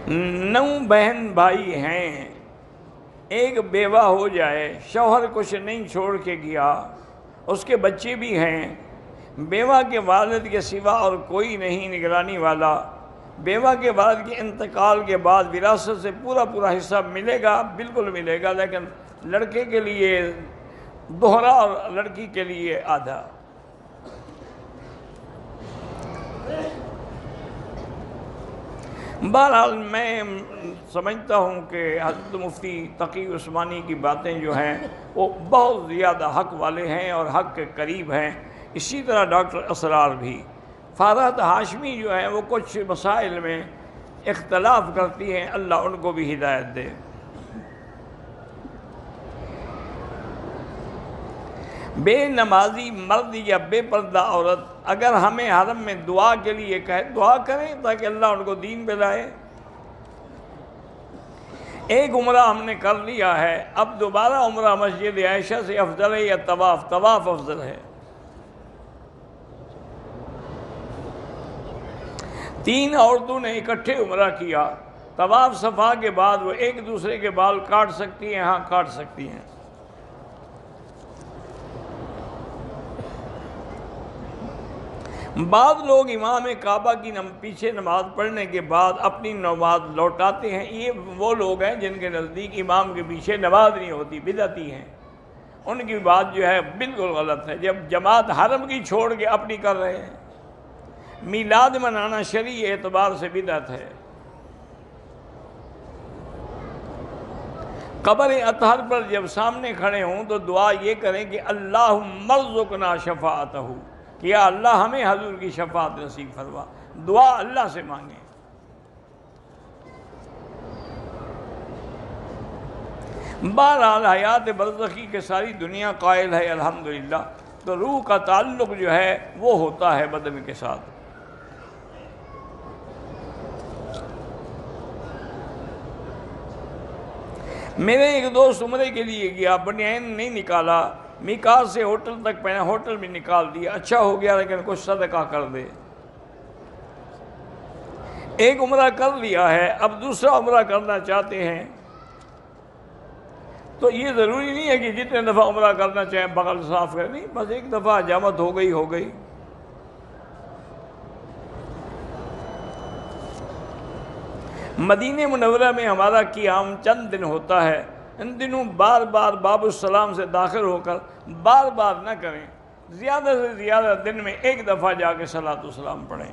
9 بہن بھائی ہیں، ایک بیوہ ہو جائے، شوہر کچھ نہیں چھوڑ کے گیا، اس کے بچے بھی ہیں، بیوہ کے والد کے سوا اور کوئی نہیں نگرانی والا، بیوہ کے والد کے انتقال کے بعد وراثت سے پورا حصہ ملے گا، بالکل ملے گا، لیکن لڑکے کے لیے دوہرا اور لڑکی کے لیے آدھا۔ بہرحال میں سمجھتا ہوں کہ حضرت مفتی تقی عثمانی کی باتیں جو ہیں وہ بہت زیادہ حق والے ہیں اور حق کے قریب ہیں، اسی طرح ڈاکٹر اسرار بھی۔ فرحت ہاشمی جو ہیں وہ کچھ مسائل میں اختلاف کرتی ہیں، اللہ ان کو بھی ہدایت دے۔ بے نمازی مرد یا بے پردہ عورت اگر ہمیں حرم میں دعا کے لیے کہے، دعا کریں تاکہ اللہ ان کو دین پہ لائے۔ ایک عمرہ ہم نے کر لیا ہے، اب دوبارہ عمرہ مسجد عائشہ سے افضل ہے یا طواف؟ طواف افضل ہے۔ 3 عورتوں نے اکٹھے عمرہ کیا، طواف صفا کے بعد وہ ایک دوسرے کے بال کاٹ سکتی ہیں؟ ہاں کاٹ سکتی ہیں۔ بعض لوگ امام کعبہ کی پیچھے نماز پڑھنے کے بعد اپنی نماز لوٹاتے ہیں، یہ وہ لوگ ہیں جن کے نزدیک امام کے پیچھے نماز نہیں ہوتی، بدعتی ہیں، ان کی بات جو ہے بالکل غلط ہے۔ جب جماعت حرم کی چھوڑ کے اپنی کر رہے ہیں، میلاد منانا شرعی اعتبار سے بدعت ہے۔ قبر اطہر پر جب سامنے کھڑے ہوں تو دعا یہ کریں کہ اللہم ارزقنا شفاعتہ، کہ یا اللہ ہمیں حضور کی شفاعت نصیب فرما، دعا اللہ سے مانگیں۔ بہرحال حیات برزخی کے ساری دنیا قائل ہے الحمدللہ، تو روح کا تعلق جو ہے وہ ہوتا ہے بدن کے ساتھ۔ میرے ایک دوست عمرے کے لیے گیا، بنیان نہیں نکالا، میقات سے ہوٹل تک پہنا، ہوٹل میں نکال دیا، اچھا ہو گیا لیکن کچھ صدقہ کر دے۔ ایک عمرہ کر لیا ہے، اب دوسرا عمرہ کرنا چاہتے ہیں، تو یہ ضروری نہیں ہے کہ جتنے دفعہ عمرہ کرنا چاہیں بغل صاف کریں، نہیں، بس ایک دفعہ حجامت ہو گئی۔ مدینہ منورہ میں ہمارا قیام چند دن ہوتا ہے، ان دنوں بار باب السلام سے داخل ہو کر بار نہ کریں، زیادہ سے زیادہ دن میں ایک دفعہ جا کے صلاۃ والسلام پڑھیں۔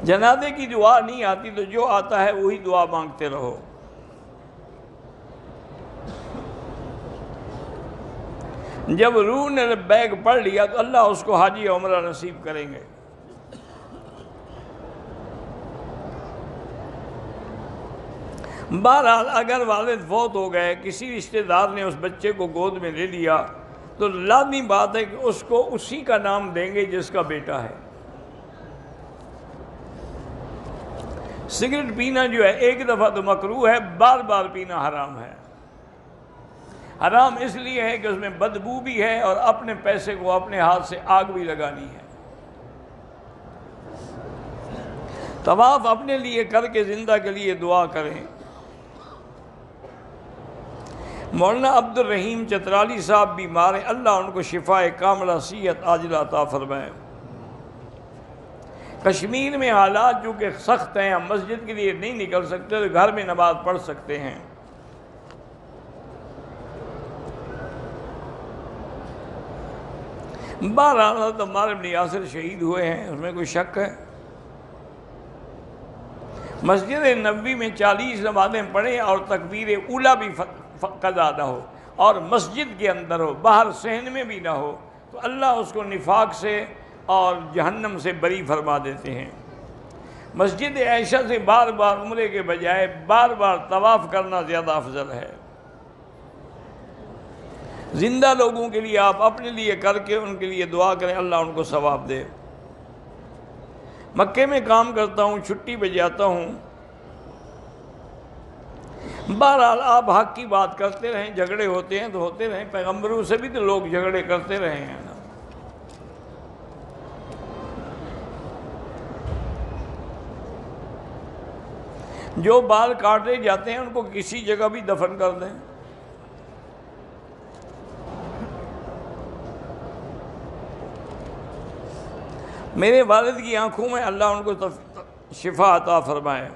جنازے کی دعا نہیں آتی تو جو آتا ہے وہی دعا مانگتے رہو۔ جب روح نے لبیک پڑھ لیا تو اللہ اس کو حج یا عمرہ نصیب کریں گے۔ بہرحال اگر والد فوت ہو گئے، کسی رشتہ دار نے اس بچے کو گود میں لے لیا تو لازمی بات ہے کہ اس کو اسی کا نام دیں گے جس کا بیٹا ہے۔ سگریٹ پینا جو ہے ایک دفعہ تو مکروہ ہے، بار پینا حرام ہے۔ حرام اس لیے ہے کہ اس میں بدبو بھی ہے اور اپنے پیسے کو اپنے ہاتھ سے آگ بھی لگانی ہے۔ طواف اپنے لیے کر کے زندہ کے لیے دعا کریں۔ مولانا عبد الرحیم چترالی صاحب بیمار ہیں، اللہ ان کو شفائے کاملہ صحت عاجلہ عطا فرمائے۔ کشمیر میں حالات جو کہ سخت ہیں، ہم مسجد کے لیے نہیں نکل سکتے تو گھر میں نماز پڑھ سکتے ہیں۔ بہرحال حضرت عمار بن یاسر شہید ہوئے ہیں، اس میں کوئی شک ہے؟ مسجد نبوی میں 40 نمازیں پڑھیں اور تکبیر اولیٰ بھی قضا نہ ہو اور مسجد کے اندر ہو، باہر صحن میں بھی نہ ہو، تو اللہ اس کو نفاق سے اور جہنم سے بری فرما دیتے ہیں۔ مسجد عائشہ سے بار عمرے کے بجائے بار طواف کرنا زیادہ افضل ہے۔ زندہ لوگوں کے لیے آپ اپنے لیے کر کے ان کے لیے دعا کریں، اللہ ان کو ثواب دے۔ مکے میں کام کرتا ہوں، چھٹی پہ جاتا ہوں، بہرحال آپ حق کی بات کرتے رہیں، جھگڑے ہوتے ہیں تو ہوتے رہیں، پیغمبروں سے بھی تو لوگ جھگڑے کرتے رہے ہیں نا۔ جو بال کاٹے جاتے ہیں ان کو کسی جگہ بھی دفن کر دیں۔ میرے والد کی آنکھوں میں اللہ ان کو شفا عطا فرمائے۔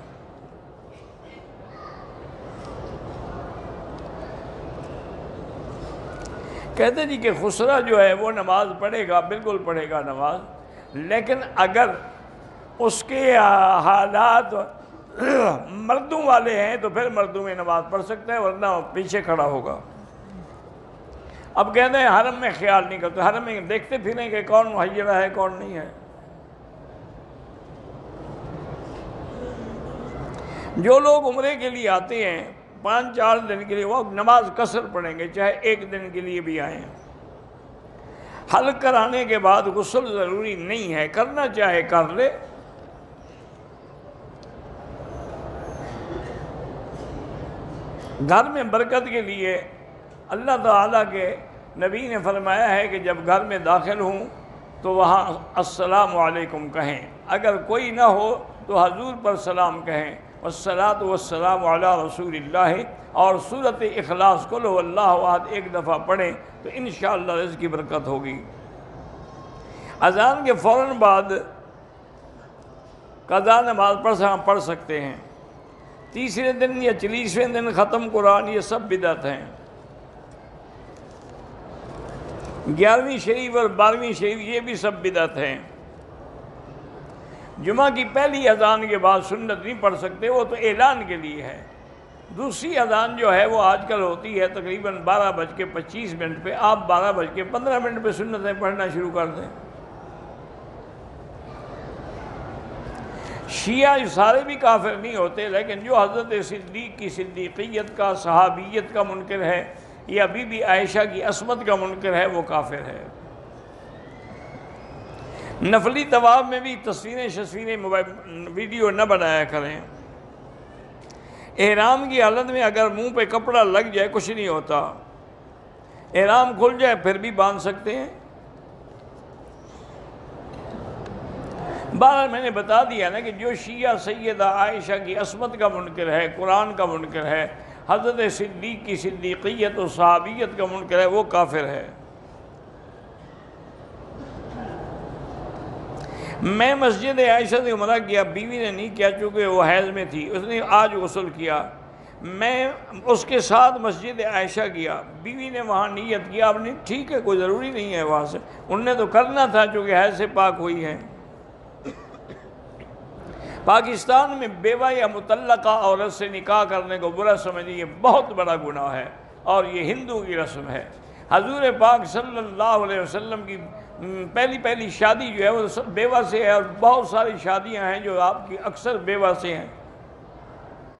کہتے جی کہ خسرہ جو ہے وہ نماز پڑھے گا، بالکل پڑھے گا نماز، لیکن اگر اس کے حالات مردوں والے ہیں تو پھر مردوں میں نماز پڑھ سکتا ہے، ورنہ پیچھے کھڑا ہوگا۔ اب کہتے ہیں حرم میں خیال نہیں کرتے، حرم میں دیکھتے پھریں کہ کون محیرہ ہے کون نہیں ہے۔ جو لوگ عمرے کے لیے آتے ہیں 5-4 دن کے لیے، وہ نماز قصر پڑھیں گے، چاہے 1 دن کے لیے بھی آئیں۔ حلق کرانے کے بعد غسل ضروری نہیں ہے، کرنا چاہے کر لے۔ گھر میں برکت کے لیے اللہ تعالیٰ کے نبی نے فرمایا ہے کہ جب گھر میں داخل ہوں تو وہاں السلام علیکم کہیں، اگر کوئی نہ ہو تو حضور پر سلام کہیں، والصلاۃ والسلام علی رسول اللہ، اور سورۃ اخلاص قل هو اللہ احد 1 دفعہ پڑھیں تو انشاءاللہ رزق کی برکت ہوگی۔ اذان کے فوراً بعد قضا نماز پڑھ سکتے ہیں۔ 30ویں دن یا 40ویں دن ختم قرآن، یہ سب بدعت ہیں۔ 11ویں شریف اور 12ویں شریف یہ بھی سب بدعت ہیں۔ جمعہ کی پہلی اذان کے بعد سنت نہیں پڑھ سکتے، وہ تو اعلان کے لیے ہے۔ دوسری اذان جو ہے وہ آج کل ہوتی ہے تقریباً 12:25 پہ، آپ 12:15 پہ سنتیں پڑھنا شروع کر دیں۔ شیعہ سارے بھی کافر نہیں ہوتے، لیکن جو حضرت صدیق کی صدیقیت کا، صحابیت کا منکر ہے یا بی بی عائشہ کی عصمت کا منکر ہے وہ کافر ہے۔ نفلی طواف میں بھی تصویریں ویڈیو نہ بنایا کریں۔ احرام کی حالت میں اگر منہ پہ کپڑا لگ جائے کچھ نہیں ہوتا، احرام کھل جائے پھر بھی باندھ سکتے ہیں۔ بہرحال میں نے بتا دیا نا کہ جو شیعہ سیدہ عائشہ کی عصمت کا منکر ہے، قرآن کا منکر ہے، حضرت صدیق کی صدیقیت و صحابیت کا منکر ہے، وہ کافر ہے۔ میں مسجد عائشہ سے عمرہ کیا، بیوی نے نہیں کیا چونکہ وہ حیض میں تھی، اس نے آج غسل کیا۔ میں اس کے ساتھ مسجد عائشہ گیا، بیوی نے وہاں نیت کیا، اب نہیں ٹھیک ہے کوئی ضروری نہیں ہے وہاں سے، ان نے تو کرنا تھا چونکہ حیض سے پاک ہوئی ہے۔ پاکستان میں بیوہ یا مطلقہ عورت سے نکاح کرنے کو برا سمجھیں یہ بہت بڑا گناہ ہے، اور یہ ہندو کی رسم ہے۔ حضور پاک صلی اللہ علیہ وسلم کی پہلی شادی جو ہے وہ بیوہ سے ہے، اور بہت ساری شادیاں ہیں جو آپ کی اکثر بیوہ سے ہیں۔